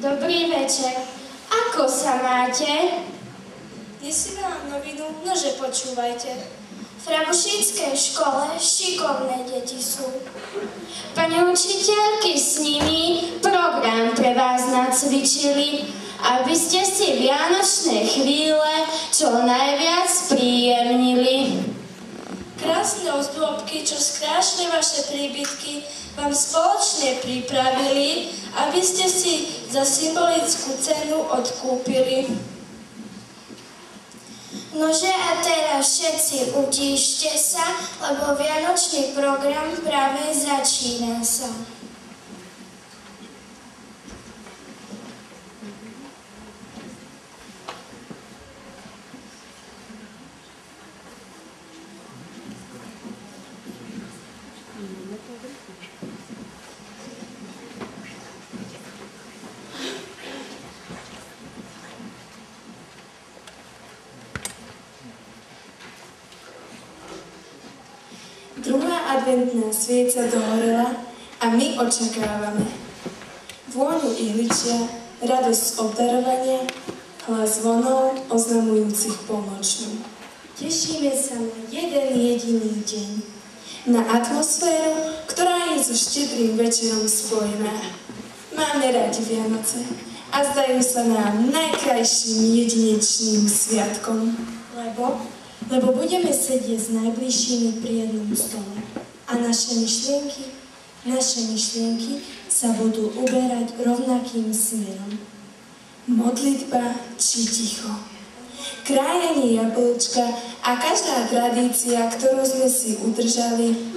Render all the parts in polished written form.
Dobrý večer. Ako sa máte? Nesiem vám novinu, nože počúvajte. V Rabušickej škole šikovné deti sú. Pani učiteľky s nimi program pre vás nacvičili, aby ste si vianočné chvíle čo najviac spríjemnili. Krásne ozdôbky, čo skrášne vaše príbytky vám spoločne pripravili, aby ste si za symbolickú cenu odkúpili. Nože a teraz všetci utíšte sa, lebo vianočný program práve začína sa. Druhá adventná svieca dohorela a my očakávame vôňu ihličia, radosť z obdarovania, hlas zvonov oznamujúcich pomočnú. Tešíme sa na jeden jediný deň. Na atmosféru, ktorá je so štedrým večerom spojená. Máme radi Vianoce a zdajú sa nám najkrajším jedinečným sviatkom. Lebo budeme sedieť s najbližšími pri jednom stole a naše myšlienky sa budú uberať rovnakým smerom. Modlitba či ticho, krájanie jablčka a každá tradícia, ktorú sme si udržali,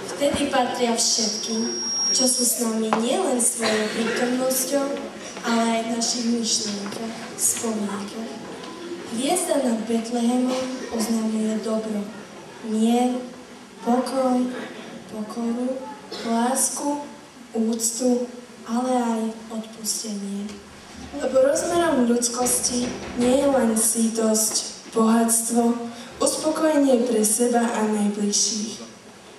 vtedy patria všetkým, čo sú s nami nielen svojou prítomnosťou, ale aj v našich myšlienkach, spomienkach. Hviezda nad Betlehemom oznamuje dobro, mier, pokoj, pokoru, lásku, úctu, ale aj odpustenie. Lebo rozmerom ľudskosti nie je len sýtosť, bohatstvo, uspokojenie pre seba a najbližších.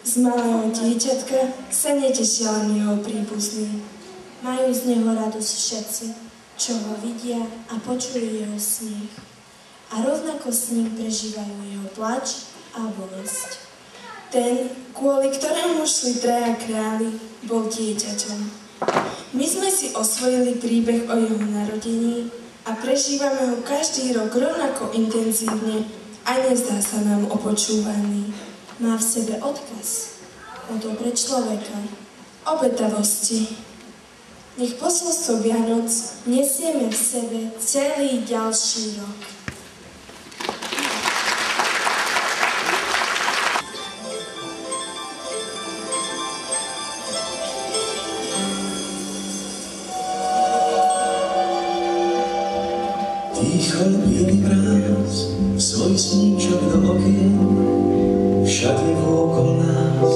Z malého dieťatka sa netešia len jeho príbuzní. Majú z neho radosť všetci, čo ho vidia a počujú jeho smiech. A rovnako s ním prežívajú jeho plač a bolesť. Ten, kvôli ktorému šli traja králi, bol dieťaťom. My sme si osvojili príbeh o jeho narodení a prežívame ho každý rok rovnako intenzívne a nezdá sa nám opočúvaný. Má v sebe odkaz o dobre človeka, obetavosti. Nech posolstvo Vianoc nesieme v sebe celý ďalší rok. Ticho bielý mráz, svoj sníčok do okien, všade vôkol nás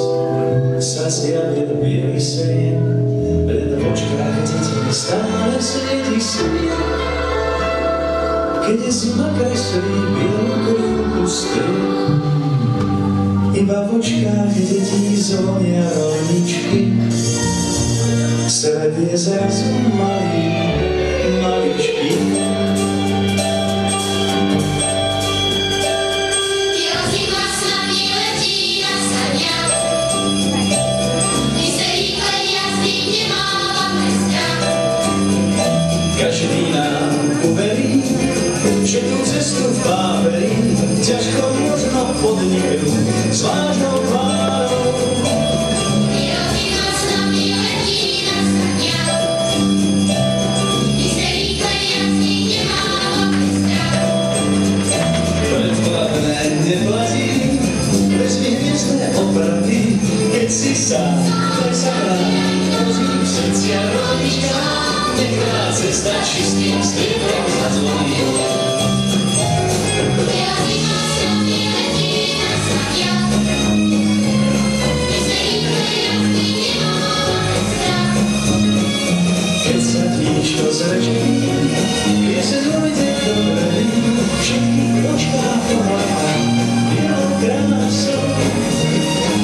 sa zjavil bielý sen. Pred očkách detí stále svieti sviet, keď je zima kreslí bielú krv pusté. Iba v očkách detí zvonia rolničky, svet je zrazu malý, maličký. nám uverí, že tú cestu v páperi ťažko možno podniknú s vážnou tvárou. Predplatné neplatí, vezmi hviezdne opravy, keď si sám presakrán, rozvíj v srdcia rodička, nechá cesta čistým striebrom zazvoní. Keď sa tíško zreží, pieseň vojde do brevy, všetkých očká pohľadá bielou krásou.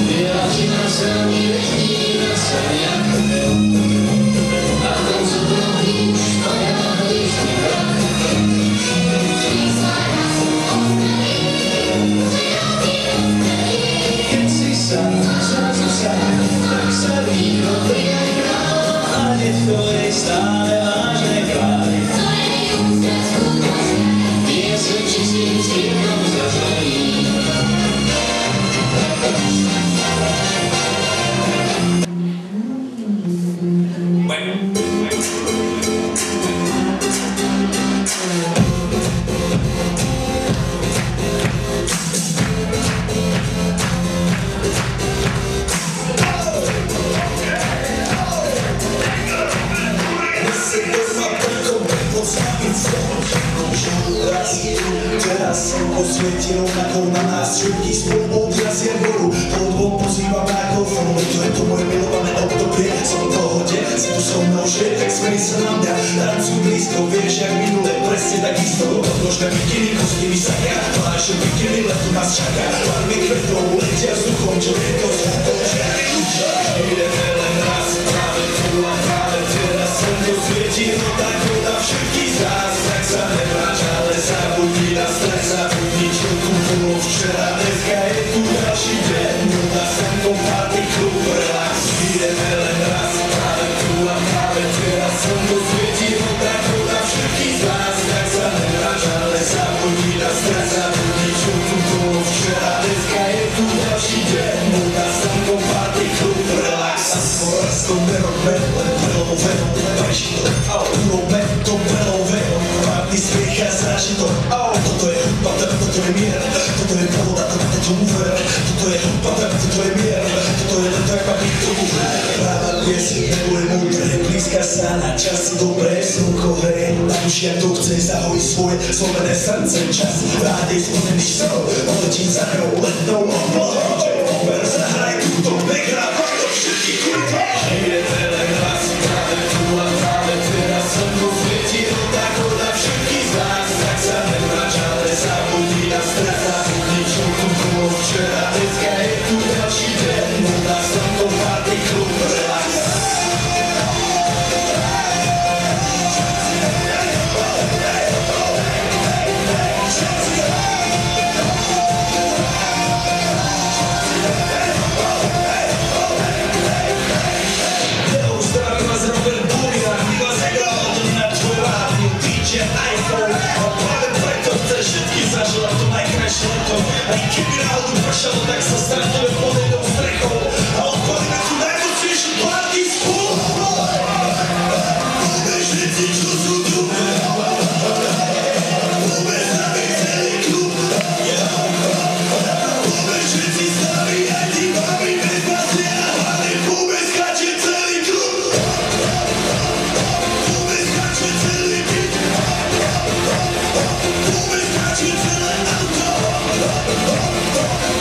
Biela zima sa mi letí na saniach, a v koncu dlhý už stoja lístky prach. Keď si sám, zrazu sám, tak sa víno priaká, a hneď v tvojej stále vážne tvári. Pieseň čistým striebrom zazvoní. Teraz som osvietil, ako na nás všetkých spolu odrazia hru. Po dvom pozývam mikrofón, to je to moje milované obdobie. Som v pohode, si tu so mnou žije, tak smej sa na mňa. Tancuj blízko, vieš, jak minule, presne takisto. Odložné bikiny, kostými sakia, pláše bikiny, leto nás čaká. Farby kvetov letia vzduchom, čo je to zvukom, žiari ľudia. Ideme len raz, práve tu a práve teraz slnko svieti, no tak voda všetkých z nás. Tak sa nevráč, ale zabudni na stres, zabudni, čo tu bolo včera. Dneska je tu ďalší deň, no na slnkom party klub, relax. Ideme len raz, práve tu a práve teraz slnko svieti, no tak voda všetkých z nás. Tak sa nevráč, ale zabudni na stres, zabudni, čo tu bolo včera. Dneska je tu ďalší deň, no na slnkom party klub, relax. Raz to nerobme, len prelové, preži to, urobme to prelové. Party smiech a zraži to, toto je hudba, toto je mier, toto je pohoda, toto je úver, toto je hudba, toto je mier, toto je leto, jak papík, to úver. Práva piesň, nebude múdre, blízka sa na časy dobré, slnko hreje, na duši, jak to chce, zahoj svoje slovené srdce, čas, rádej spomený snov, odletí za hrou, letnou oblohou, ver, zahraj túto, nehrá, do všetkých kultov. Ideme len raz, práve tu a práve teraz slnko svieti, no tak voda všetkých z nás. Tak sa nevráč, ale zabudni na stres, zabudni, čo tu bolo včera. Dneska je tu ďalší deň, no na slnko party klub, relax. A i keby náhodou pršalo, tak sa stratíme pod jednou strechou a odpalíme tu najmocnejšiu party spolu. Budeme všetci, čo sú tu, budeme s nami celý klub. Budeme všetci s nami, aj tí mami bez patria, ale budeme skáčať celý klub. Budeme skáčať celý byt, budeme skáčať celé auto.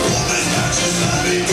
Budeme skáčať s nami.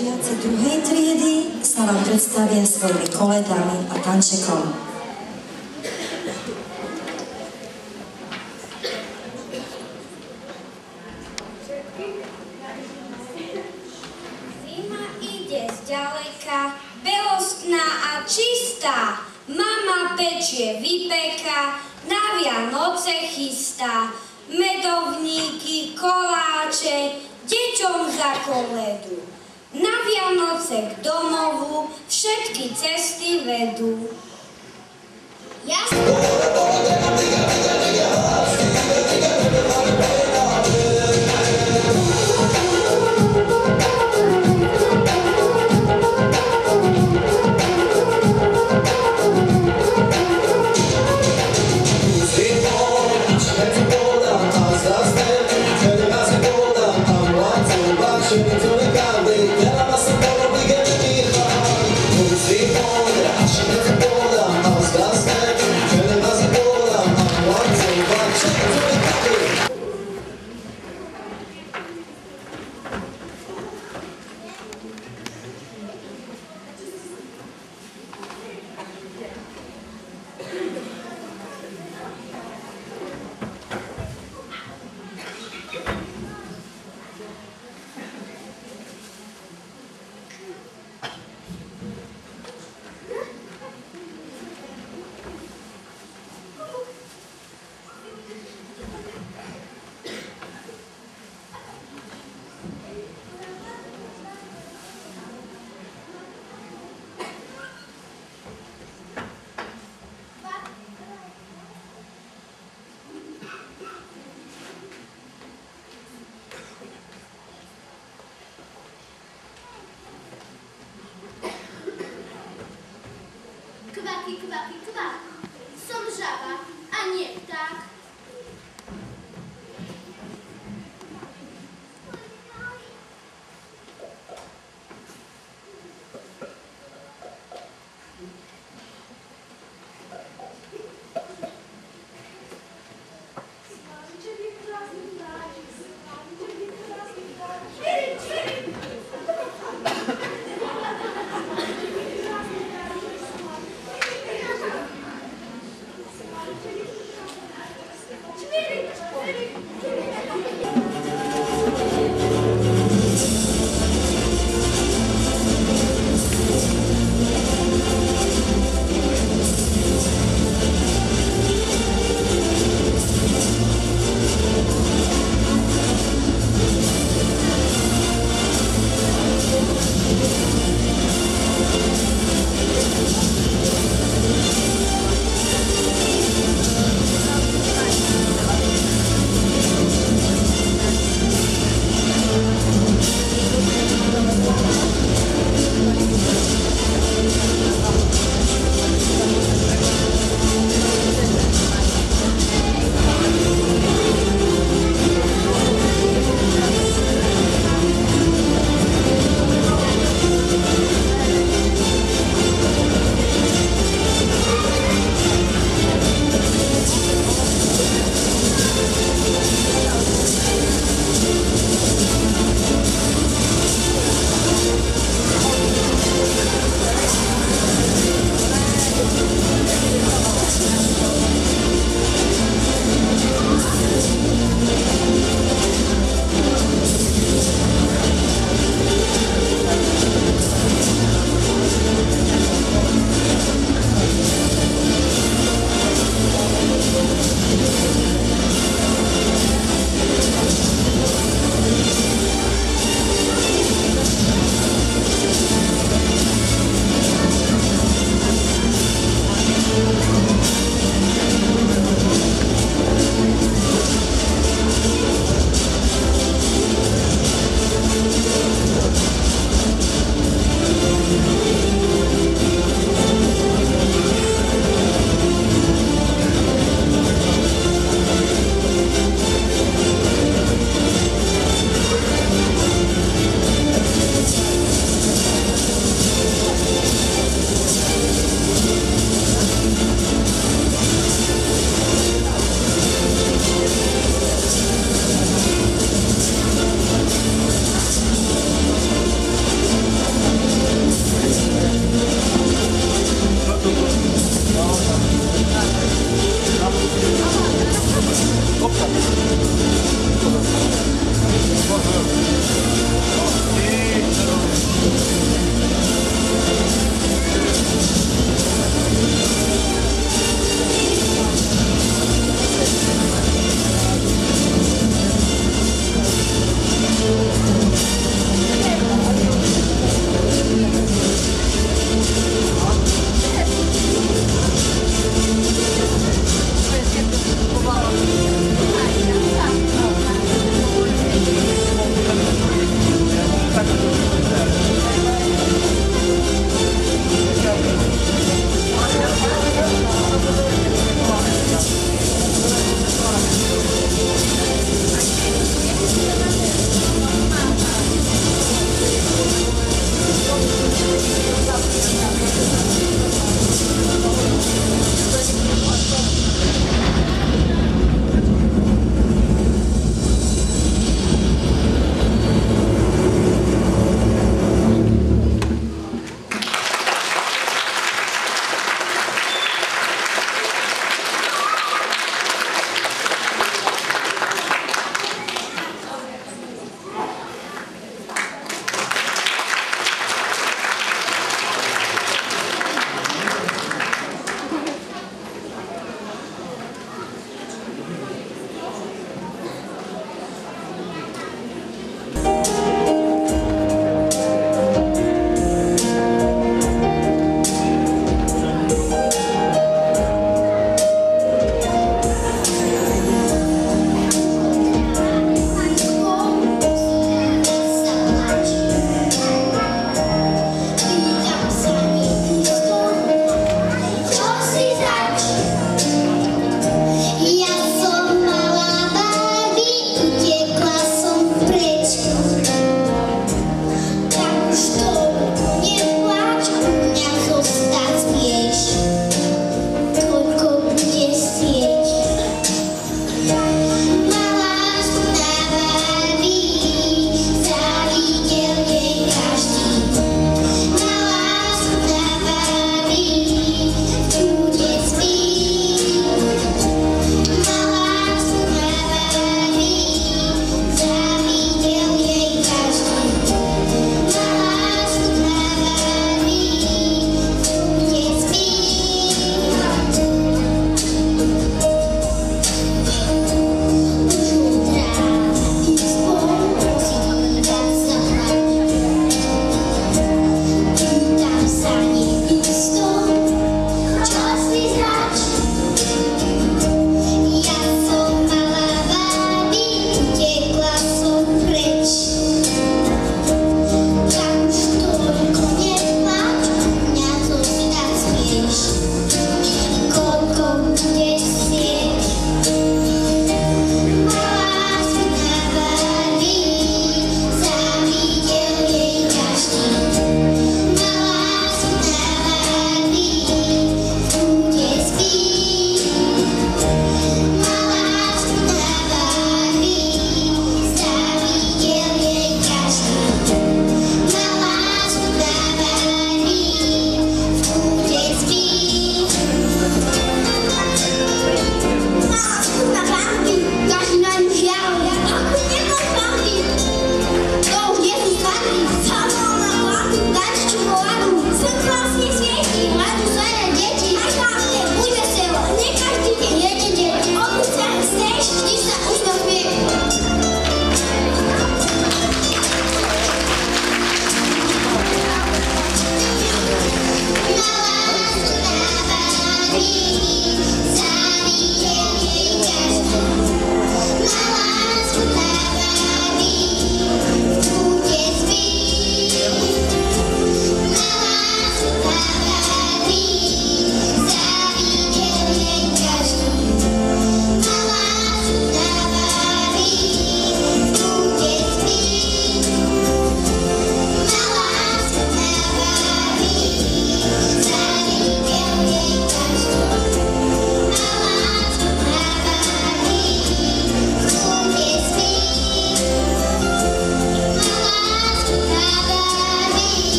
Žiaci druhej triedy sa vám predstavia svojimi koledami a tančekom. Zima ide zďaleka, belostná a čistá. Mama pečie vypeka, na Vianoce chystá. Medovníky, koláče, deťom za koledu. Na Vianoce k domovu všetky cesty vedú. Kvaki, kvaki, kvak. Som žaba a nie pták.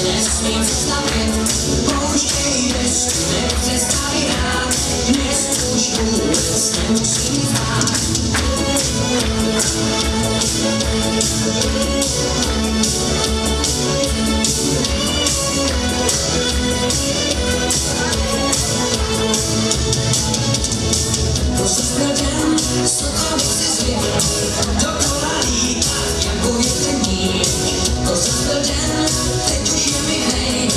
nesmí zastavět, pouštěj deště, nepřestaví hrát, dnes už vůbec nemusím spát. To se den, sokovici zvět, dokola lítat jako větrník. To se den, teď už je mi hej,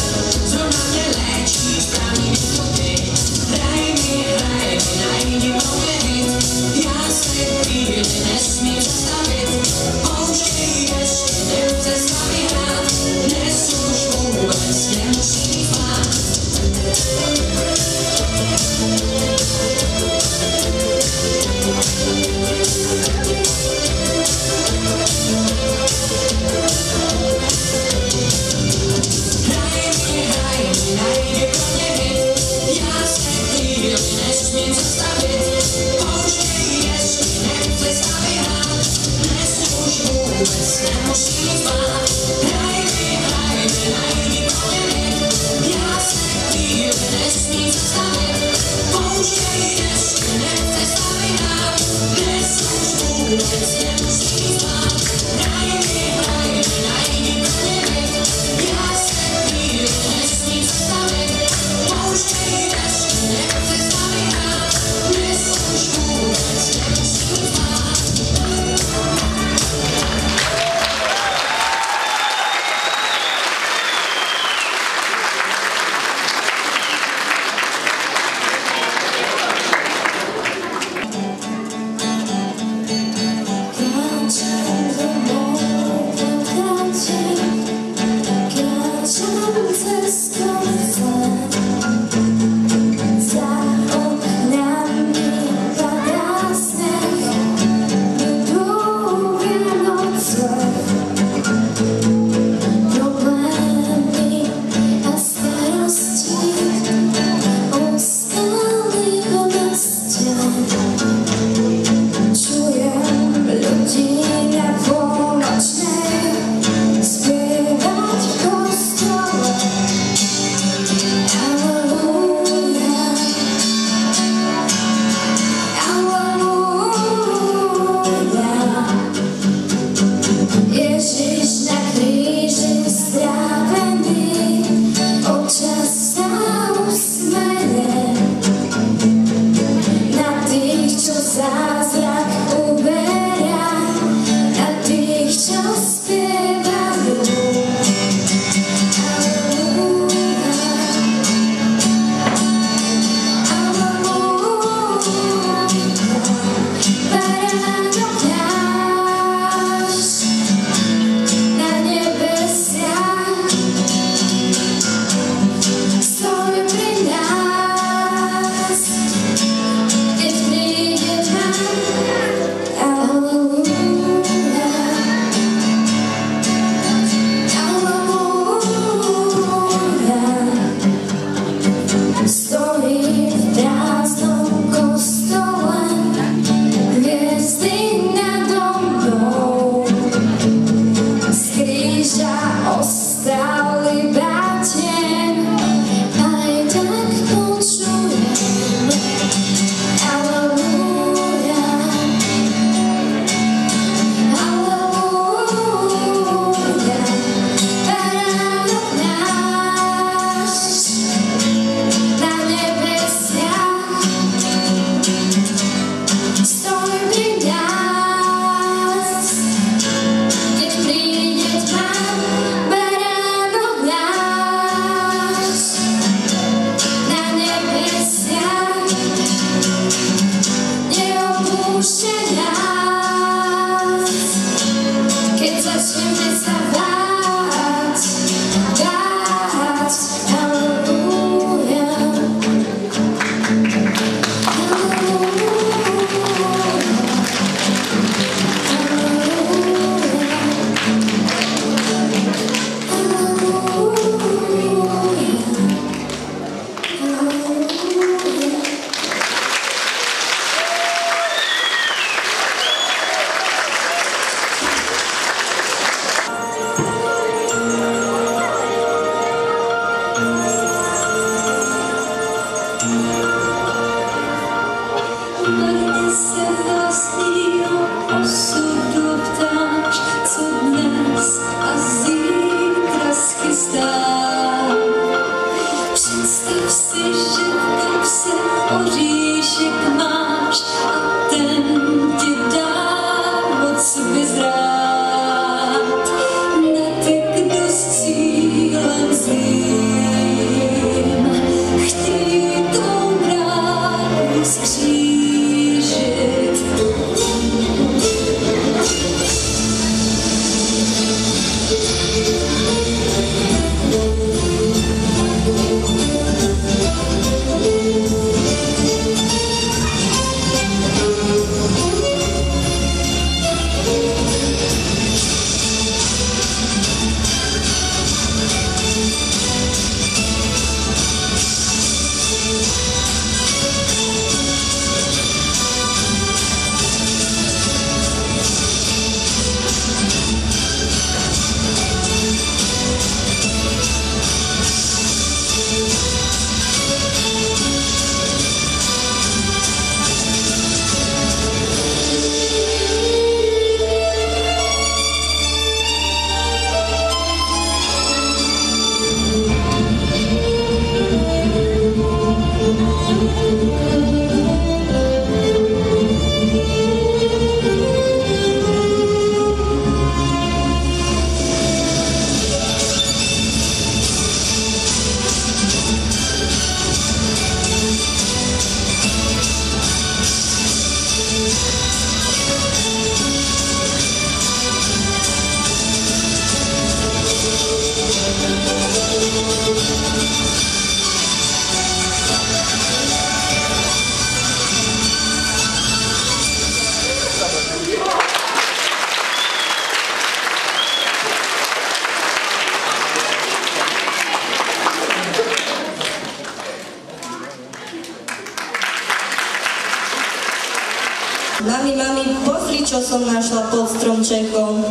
Mami, pozri, čo som našla pod stromčekom.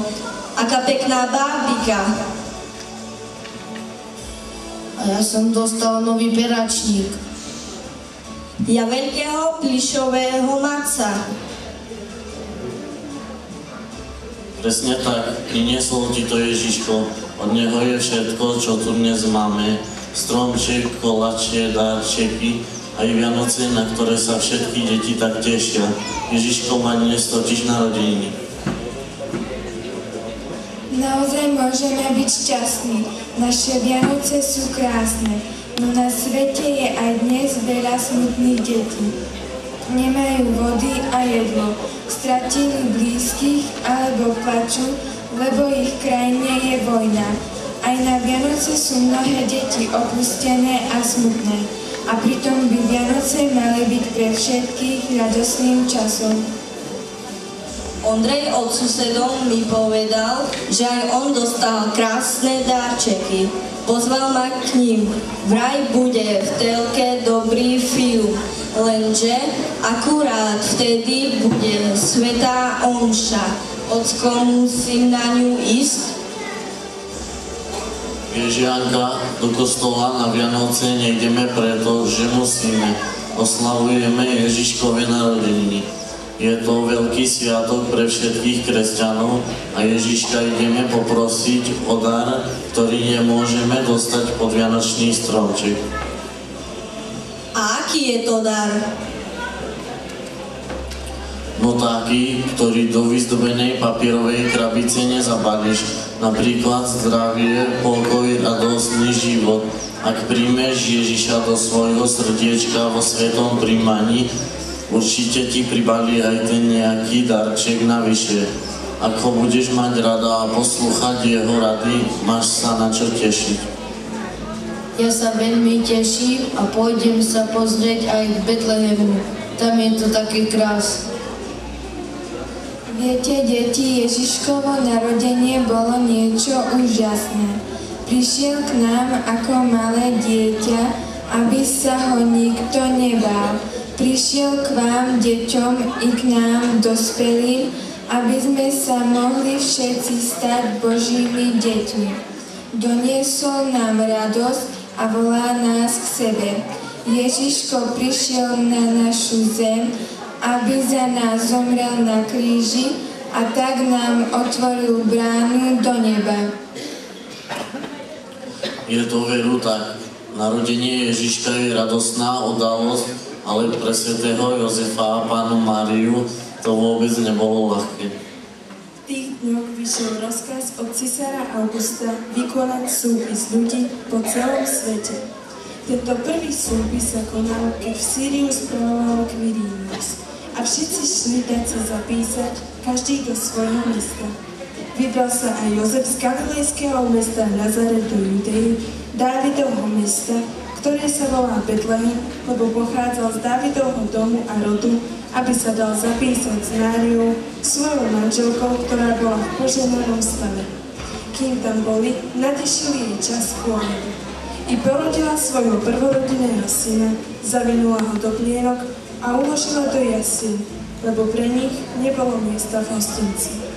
Aká pekná bábika. A ja som dostal nový peračník. Ja veľkého plišového maca. Presne tak, priniesol ti to Ježiško. Od neho je všetko, čo tu dnes máme. Stromček, koláče, darčeky, aj Vianoce, na ktoré sa všetky deti tak tešia. Ježiško má dnes totiž narodeniny. Naozaj môžeme byť šťastní. Naše Vianoce sú krásne, no na svete je aj dnes veľa smutných detí. Nemajú vody a jedlo, stratili blízkych alebo plačú, lebo ich krajine je vojna. Aj na Vianoce sú mnohé deti opustené a smutné. A pritom by Vianoce mali byť pre všetkých radosným časom. Ondrej od susedov mi povedal, že aj on dostal krásne darčeky. Pozval ma k ním. Vraj bude v telke dobrý film, lenže akurát vtedy bude svätá omša. Ocko, musím na ňu ísť? Vieš, Janka, do kostola na Vianoce nejdeme preto, že musíme. Oslavujeme Ježiškove narodeniny. Je to veľký sviatok pre všetkých kresťanov a Ježiška ideme poprosiť o dar, ktorý nemôžeme dostať pod vianočný stromček. A aký je to dar? No taký, ktorý do vyzdobenej papierovej krabice nezabališ. Napríklad zdravie, pokoj, radostný život. Ak príjmeš Ježiša do svojho srdiečka vo svetom príjmaní, určite ti pribalí aj ten nejaký darček navyše. Ak ho budeš mať rada a poslúchať jeho rady, máš sa na čo tešiť. Ja sa veľmi teším a pôjdem sa pozrieť aj k Betlehemu. Tam je to také krásne. Viete, deti, Ježiškovo narodenie bolo niečo úžasné. Prišiel k nám ako malé dieťa, aby sa ho nikto nebál. Prišiel k vám, deťom, i k nám, dospelým, aby sme sa mohli všetci stať Božími deťmi. Doniesol nám radosť a volá nás k sebe. Ježiško prišiel na našu zem, aby za nás zomrel na kríži a tak nám otvoril bránu do neba. Je to veru tak. Narodenie Ježiška je radostná udalosť, ale pre svätého Jozefa a Pannu Máriu to vôbec nebolo ľahké. V tých dňoch vyšiel rozkaz od cisára Augusta vykonať súpis ľudí po celom svete. Tento prvý súpis sa konal, keď v Sýriu spravoval Quirinius. A všetci šli dať sa zapísať, každý do svojho mesta. Vybral sa aj Jozef z galilejského mesta Nazaret do Judei, Dávidovho mesta, ktoré sa volá Betlehem, lebo pochádzal z Dávidovho domu a rodu, aby sa dal zapísať s Máriou, svojou manželkou, ktorá bola v požehnanom stave. Kým tam boli, nadišiel jej čas pôrodu. I porodila svojho prvorodinného syna, zavinula ho do plienok a uložila do jasiel, lebo pre nich nebolo miesta v hostinci.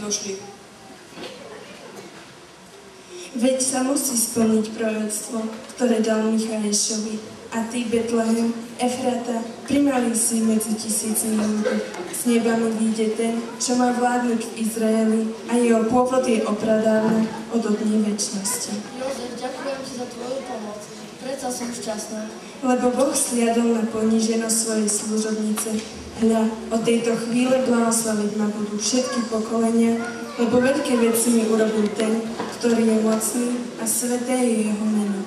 Došli. Veď sa musí splniť proroctvo, ktoré dal Michaišovi. A ty, Betlehem, Efrata, primalý si medzi tisícmi ľudí. S neba mi vyjde ten, čo má vládnuť v Izraeli a jeho pôvod je opradávny od dní večnosti. Jozef, ďakujem ti za tvoju pomoc. Predsa som šťastná. Lebo Boh sliadol na poníženosť svojej služobnice. Hľa, od tejto chvíle blahoslaviť ma budú všetky pokolenia, lebo veľké veci mi urobil ten, ktorý je mocný a sveté je jeho meno.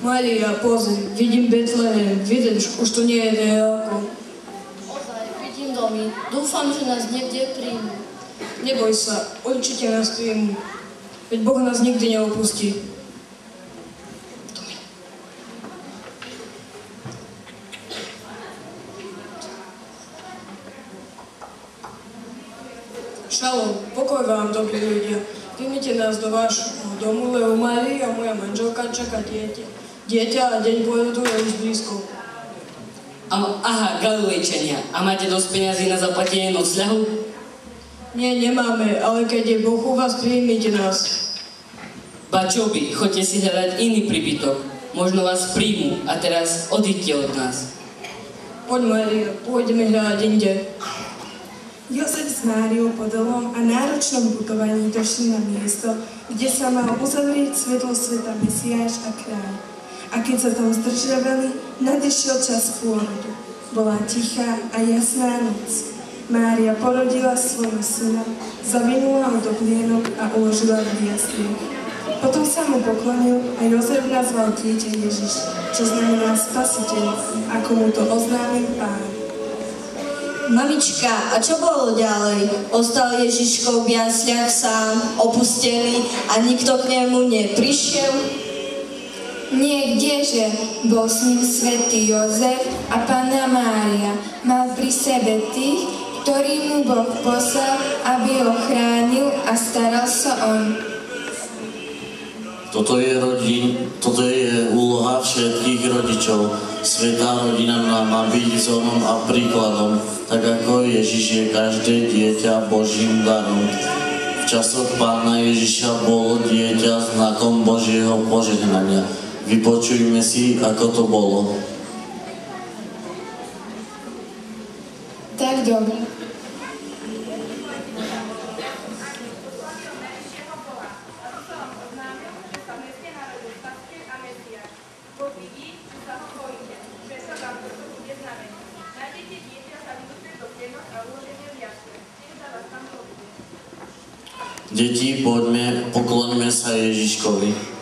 Mária, pozri, vidím Betlehem, už to nie je ďaleko. Ozaj, vidím domy, dúfam, že nás niekde príjmu. Neboj sa, určite nás príjmu, veď Boh nás nikdy neopustí. Šalom, pokoj vám, dobrí ľudia. Príjmite nás do vášho domu, lebo Mária, moja manželka, čaká dieťa a deň pôrodu je už blízko. Aha, Galilejčania. A máte dosť peniazí na zaplatenie nocľahu? Nie, nemáme, ale keď je Boh u vás, príjmite nás. Ba čo by, choďte si hľadať iný príbytok. Možno vás príjmu a teraz odíďte od nás. Poď, Mária, pôjdeme hľadať inde. Jozef s Máriou po dlhom a náročnom putovaní došli na miesto, kde sa mal uzavrieť svetlo sveta Mesiáš a kráľ. A keď sa tam zdržiavali, nadišiel čas pôrodu. Bola tichá a jasná noc. Mária porodila svojho syna, zavinula ho do plienok a uložila v jasliach. Potom sa mu poklonil a Jozef nazval dieťa Ježiš, čo znamená spasiteľ, ako mu to oznámil Pán. Mamička, a čo bolo ďalej? Ostal Ježiško v jasliach sám, opustený a nikto k nemu neprišiel? Nie, kdeže, bol s ním svätý Jozef a Panna Mária. Mal pri sebe tých, ktorý mu Boh poslal, aby ho chránil a staral sa on. Toto je úloha všetkých rodičov. Svätá rodina nám má byť vzorom a príkladom, tak ako Ježiš je každé dieťa Božím darom. V časoch Pána Ježiša bolo dieťa znakom Božieho požehnania. Vypočujme si, ako to bolo. Tak dobre. Deti, poďme, pokloňme sa Ježiškovi.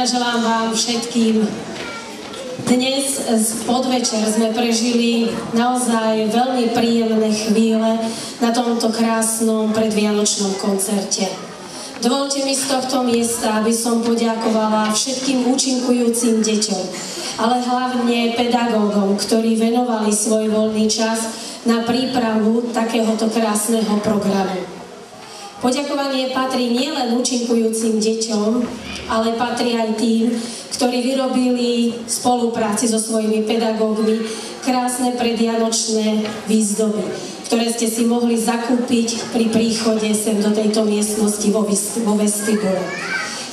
Želám vám všetkým. Dnes z podvečer sme prežili naozaj veľmi príjemné chvíle na tomto krásnom predvianočnom koncerte. Dovolte mi z tohto miesta, aby som poďakovala všetkým účinkujúcim deťom, ale hlavne pedagógom, ktorí venovali svoj voľný čas na prípravu takéhoto krásneho programu. Poďakovanie patrí nielen účinkujúcim deťom, ale patrí aj tým, ktorí vyrobili v spolupráci so svojimi pedagógmi krásne predvianočné výzdoby, ktoré ste si mohli zakúpiť pri príchode sem do tejto miestnosti vo vestibule.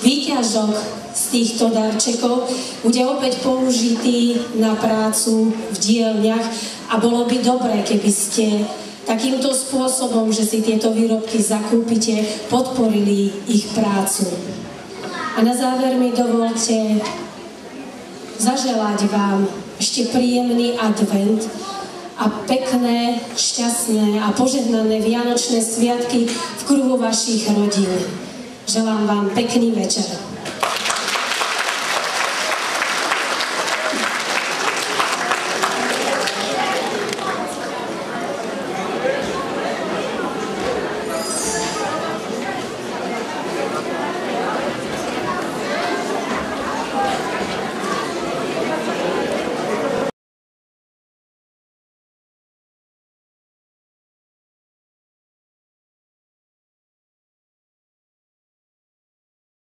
Výťažok z týchto darčekov bude opäť použitý na prácu v dielňach a bolo by dobré, keby ste takýmto spôsobom, že si tieto výrobky zakúpite, podporili ich prácu. A na záver mi dovolte zaželať vám ešte príjemný advent a pekné, šťastné a požehnané vianočné sviatky v kruhu vašich rodín. Želám vám pekný večer.